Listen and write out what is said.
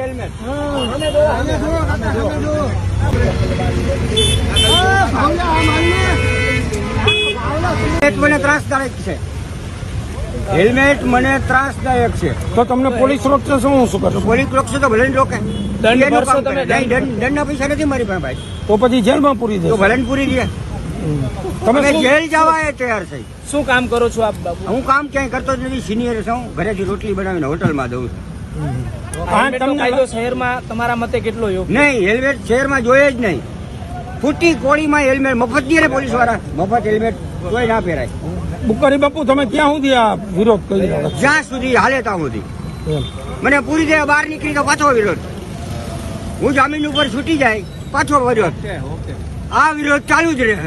Helmet. મને ત્રાસદાયક છે. Helmet મને ત્રાસદાયક છે. તો તમને પોલીસ રોકશે શું કરશો? પોલીસ રોકશે તો ભલે રોકે. દંડ ભરશો તમે? દંડના પૈસા નથી મારી પાસે ભાઈ. તો પછી જેલમાં પૂરી તો દેશો. ભલે ને પૂરી દે. તમે તમે શું- જેલ જવા એ તૈયાર થઈ. શું કામ કરો છો આપ બાબુ? હું કામ ક્યાંય કરતો જ નથી. સિનિયર છું. ઘરેથી રોટલી બનાવીને હોટલમાં દઉં છું. હેલ્મેટનો કાયદો શહેરમાં તમારા મતે કેટલો યોગ્ય? નહીં, હેલ્મેટ શહેરમાં જોઈએ જ નહીં. ફૂટી કોળીમાં હેલ્મેટ મફત દે ને પોલીસ વાળા. મફત હેલ્મેટ કોઈ ના પહેરાય. બુકારી બાપુ તમે ક્યાં સુધી આ વિરોધ કરી રહ્યા છો? જ્યાં સુધી હાલે ત્યાં સુધી. એમ. મને પૂરી દે બહાર નીકળી તો પાછો વિરોધ. હું જામીન ઉપર છૂટી જાય પાછો વિરોધ. આ વિરોધ ચાલુ જ રહે.